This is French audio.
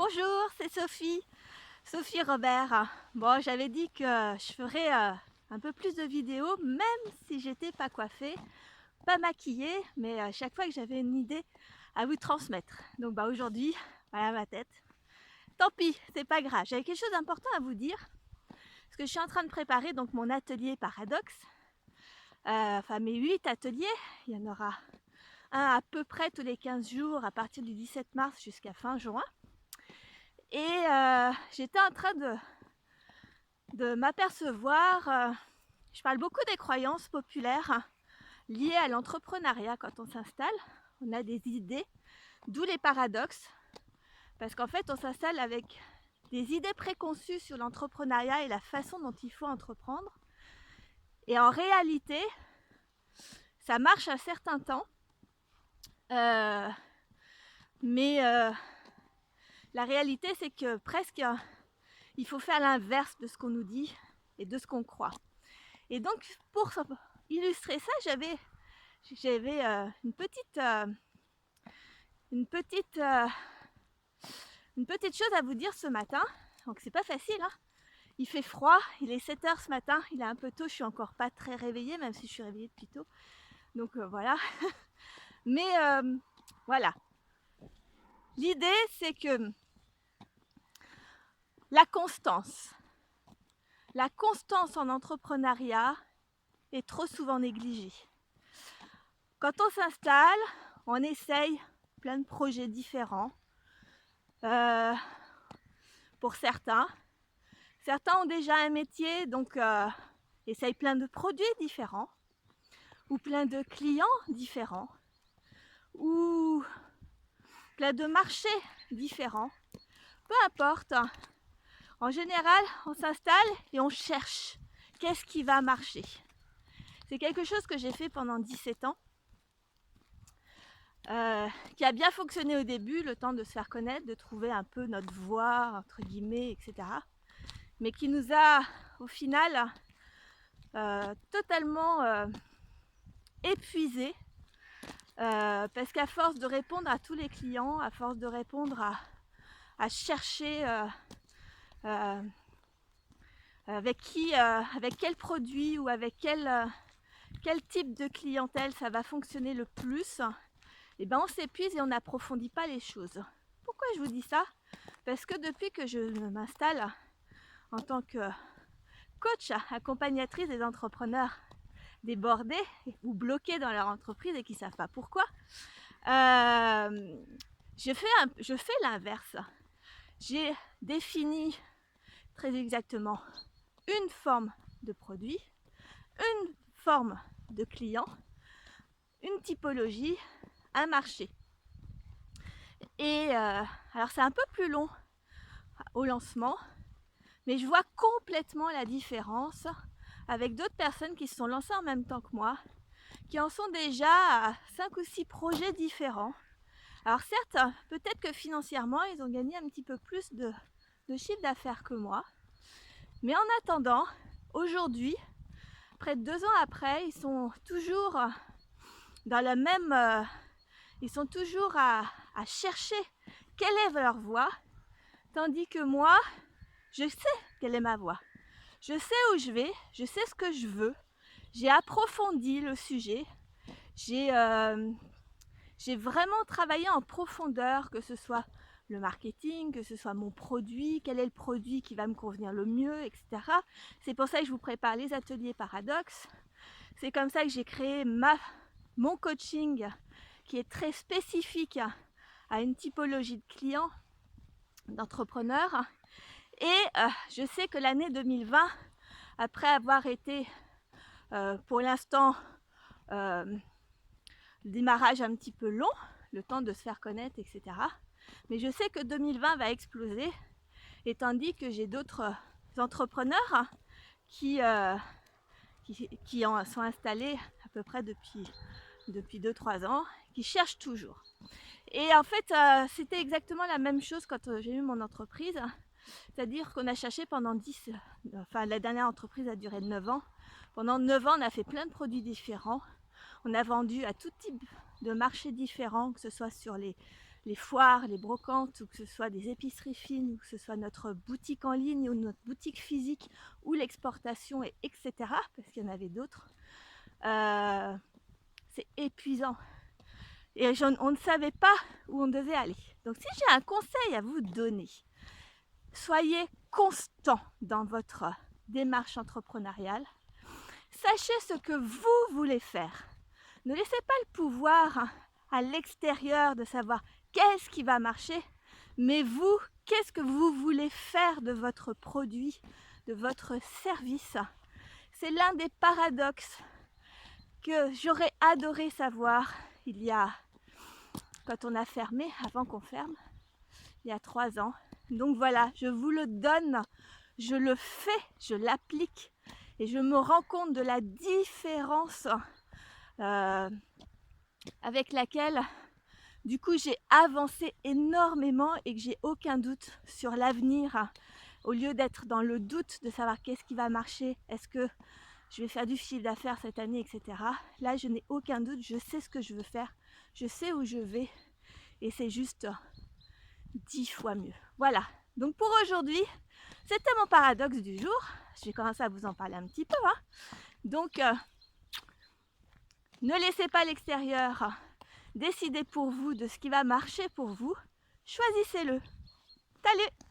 Bonjour, c'est Sophie Robert. Bon, j'avais dit que je ferais un peu plus de vidéos, même si j'étais pas coiffée, pas maquillée, mais chaque fois que j'avais une idée à vous transmettre. Donc aujourd'hui, voilà ma tête. Tant pis, c'est pas grave. J'avais quelque chose d'important à vous dire, parce que je suis en train de préparer donc mon atelier Paradoxe. Enfin mes 8 ateliers, il y en aura un à peu près tous les 15 jours à partir du 17 mars jusqu'à fin juin. Et j'étais en train de m'apercevoir, je parle beaucoup des croyances populaires liées à l'entrepreneuriat quand on s'installe. On a des idées, d'où les paradoxes, parce qu'en fait on s'installe avec des idées préconçues sur l'entrepreneuriat et la façon dont il faut entreprendre. Et en réalité, ça marche un certain temps, mais la réalité c'est que presque il faut faire l'inverse de ce qu'on nous dit et de ce qu'on croit. Et donc pour illustrer ça, j'avais une petite chose à vous dire ce matin. Donc c'est pas facile, hein. Il fait froid, il est 7h ce matin, il est un peu tôt, je suis encore pas très réveillée, même si je suis réveillée depuis tôt. Donc voilà. Mais voilà. L'idée c'est que la constance en entrepreneuriat est trop souvent négligée. Quand on s'installe, on essaye plein de projets différents. Pour certains ont déjà un métier, donc essayent plein de produits différents, ou plein de clients différents, ou plein de marchés différents. Peu importe. En général, on s'installe et on cherche qu'est-ce qui va marcher. C'est quelque chose que j'ai fait pendant 17 ans. Qui a bien fonctionné au début, le temps de se faire connaître, de trouver un peu notre voie, entre guillemets, etc. Mais qui nous a, au final, totalement épuisés. Parce qu'à force de répondre à tous les clients, à force de répondre à chercher avec quel produit ou avec quel type de clientèle ça va fonctionner le plus, et ben on s'épuise et on n'approfondit pas les choses. Pourquoi je vous dis ça? Parce que depuis que je m'installe en tant que coach, accompagnatrice des entrepreneurs débordés ou bloqués dans leur entreprise et qui ne savent pas pourquoi, je fais l'inverse. J'ai défini très exactement une forme de produit, une forme de client, une typologie, un marché. Et alors c'est un peu plus long au lancement, mais je vois complètement la différence avec d'autres personnes qui se sont lancées en même temps que moi, qui en sont déjà à 5 ou 6 projets différents. Alors certes, peut-être que financièrement, ils ont gagné un petit peu plus de chiffre d'affaires que moi, mais en attendant, aujourd'hui, près de 2 ans après, ils sont toujours dans la même... ils sont toujours à chercher quelle est leur voie, tandis que moi, je sais quelle est ma voie. Je sais où je vais, je sais ce que je veux, j'ai approfondi le sujet, j'ai vraiment travaillé en profondeur, que ce soit le marketing, que ce soit mon produit, quel est le produit qui va me convenir le mieux, etc. C'est pour ça que je vous prépare les ateliers Paradoxe. C'est comme ça que j'ai créé mon coaching qui est très spécifique à une typologie de clients, d'entrepreneurs. Et je sais que l'année 2020, après avoir été pour l'instant le démarrage un petit peu long, le temps de se faire connaître, etc. Mais je sais que 2020 va exploser, et tandis que j'ai d'autres entrepreneurs qui en sont installés à peu près depuis 2-3 ans, qui cherchent toujours. Et en fait, c'était exactement la même chose quand j'ai eu mon entreprise. C'est-à-dire qu'on a cherché pendant la dernière entreprise a duré 9 ans. Pendant 9 ans, on a fait plein de produits différents. On a vendu à tout type de marchés différents, que ce soit sur les les foires, les brocantes, ou que ce soit des épiceries fines, ou que ce soit notre boutique en ligne ou notre boutique physique, ou l'exportation, etc. Parce qu'il y en avait d'autres. C'est épuisant. Et on ne savait pas où on devait aller. Donc si j'ai un conseil à vous donner, soyez constant dans votre démarche entrepreneuriale. Sachez ce que vous voulez faire. Ne laissez pas le pouvoir à l'extérieur de savoir qu'est-ce qui va marcher, mais vous, qu'est-ce que vous voulez faire de votre produit, de votre service. C'est l'un des paradoxes que j'aurais adoré savoir il y a, quand on a fermé, avant qu'on ferme, il y a 3 ans. Donc voilà, je vous le donne, je le fais, je l'applique et je me rends compte de la différence avec laquelle du coup j'ai avancé énormément et que j'ai aucun doute sur l'avenir. Au lieu d'être dans le doute de savoir qu'est-ce qui va marcher, est-ce que je vais faire du chiffre d'affaires cette année, etc. Là, je n'ai aucun doute, je sais ce que je veux faire, je sais où je vais et c'est juste 10 fois mieux. Voilà, donc pour aujourd'hui, c'était mon paradoxe du jour. Je vais commencer à vous en parler un petit peu. Donc, ne laissez pas l'extérieur décider pour vous de ce qui va marcher pour vous. Choisissez-le. Salut!